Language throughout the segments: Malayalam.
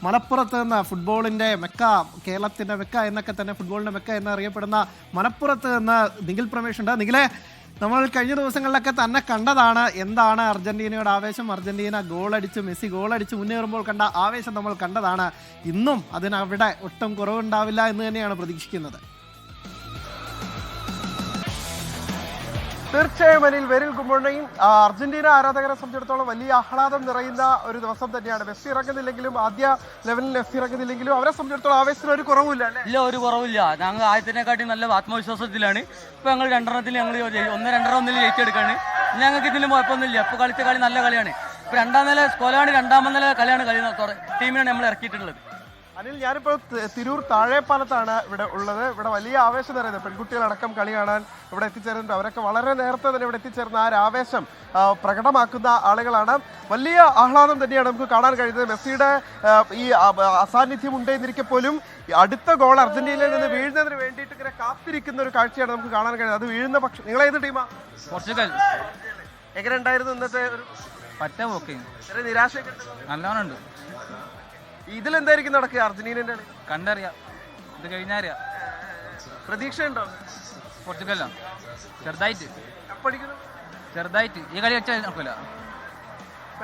മലപ്പുറത്ത് നിന്ന് ഫുട്ബോളിൻ്റെ മെക്ക, കേരളത്തിൻ്റെ മെക്ക എന്നൊക്കെ തന്നെ ഫുട്ബോളിൻ്റെ മെക്ക എന്നറിയപ്പെടുന്ന മലപ്പുറത്ത് നിന്ന് നിഖിൽ പ്രമേഷ് ഉണ്ട്. നിഖിലെ, നമ്മൾ കഴിഞ്ഞ ദിവസങ്ങളിലൊക്കെ തന്നെ കണ്ടതാണ് എന്താണ് അർജന്റീനയുടെ ആവേശം. അർജന്റീന ഗോളടിച്ച്, മെസ്സി ഗോളടിച്ച് മുന്നേറുമ്പോൾ കണ്ട ആവേശം നമ്മൾ കണ്ടതാണ്. ഇന്നും അതിനവിടെ ഒട്ടും കുറവുണ്ടാവില്ല എന്ന് തന്നെയാണ് പ്രതീക്ഷിക്കുന്നത്. തീർച്ചയായും Anil, very good morning. Argentina ആരാധകരെ സംബന്ധിച്ചിടത്തോളം വലിയ ആഹ്ലാദം നിറയുന്ന ഒരു ദിവസം തന്നെയാണ്. മെസ്സി ഇറങ്ങുന്നില്ലെങ്കിലും, ആദ്യ ലെവലിൽ മെസ്സി ഇറങ്ങുന്നില്ലെങ്കിലും അവരെ സംബന്ധിച്ചിടത്തോളം ആവേശത്തിന് ഒരു കുറവില്ല. ഇല്ല, ഒരു കുറവില്ല. ഞങ്ങൾ ആദ്യത്തിനെക്കാട്ടി നല്ല ആത്മവിശ്വാസത്തിലാണ്. ഇപ്പൊ ഞങ്ങൾ 2-1 ഞങ്ങൾ 1-2-1 ജയിച്ചെടുക്കാണ്. ഞങ്ങൾക്ക് ഇതിലും കുഴപ്പമൊന്നുമില്ല. ഇപ്പൊ കളിച്ച കളി നല്ല കളിയാണ്. ഇപ്പൊ രണ്ടാം നില കളിയാണ് ടീമിനാണ് നമ്മൾ ഇറക്കിയിട്ടുള്ളത്. അനിൽ, ഞാനിപ്പോൾ തിരൂർ താഴെപ്പാലത്താണ് ഇവിടെ ഉള്ളത്. ഇവിടെ വലിയ ആവേശം നിറയുന്നത് പെൺകുട്ടികളടക്കം കളി കാണാൻ ഇവിടെ എത്തിച്ചേർന്നിട്ടുണ്ട്. അവരൊക്കെ വളരെ നേരത്തെ തന്നെ ഇവിടെ എത്തിച്ചേർന്ന ആ ഒരു ആവേശം പ്രകടമാക്കുന്ന ആളുകളാണ്. വലിയ ആഹ്ലാദം തന്നെയാണ് നമുക്ക് കാണാൻ കഴിയുന്നത്. മെസ്സിയുടെ ഈ അസാന്നിധ്യം ഉണ്ടെന്നിരിക്കെ പോലും അടുത്ത ഗോൾ അർജന്റീനയിൽ നിന്ന് വീഴുന്നതിന് വേണ്ടിയിട്ട് ഇങ്ങനെ കാത്തിരിക്കുന്ന ഒരു കാഴ്ചയാണ് നമുക്ക് കാണാൻ കഴിയുന്നത്. അത് വീഴുന്ന പക്ഷം നിങ്ങൾ ഏത് ടീമാ? പോർച്ചുഗൽ. എങ്ങനെ ഉണ്ടായിരുന്നു ഇന്നത്തെ ഒരു പറ്റ പോക്കെ? നിരാശയൊക്കെ നല്ലോണുണ്ട്. ഇതിലെന്തായിരിക്കും നടക്കുക അർജന്റീനന്റെ? കണ്ടറിയാം, ഇത് കഴിഞ്ഞറിയാം. പ്രതീക്ഷയുണ്ടോ? പോർച്ചുഗലാണ് ചെറുതായിട്ട് ഈ കളി വെച്ചാൽ നോക്കില്ല.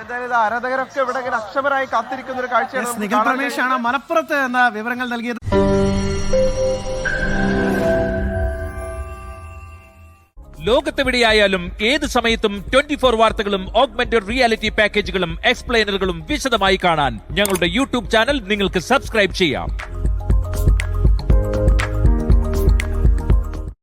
എന്തായാലും ആരാധകരൊക്കെ ഇവിടെ ഇങ്ങനെ അക്ഷമരായി കാത്തിരിക്കുന്ന ഒരു കാഴ്ചയാണ്. നിഖിൽ പ്രമേഷാണ് മലപ്പുറത്ത് എന്ന വിവരങ്ങൾ നൽകിയത്. ലോകത്തെവിടെയായാലും ഏത് സമയത്തും 24 വാർത്തകളും ഓഗ്മെന്റഡ് റിയാലിറ്റി പാക്കേജുകളും എക്സ്പ്ലെയിനറുകളും വിശദമായി കാണാൻ ഞങ്ങളുടെ യൂട്യൂബ് ചാനൽ നിങ്ങൾക്ക് സബ്സ്ക്രൈബ് ചെയ്യാം.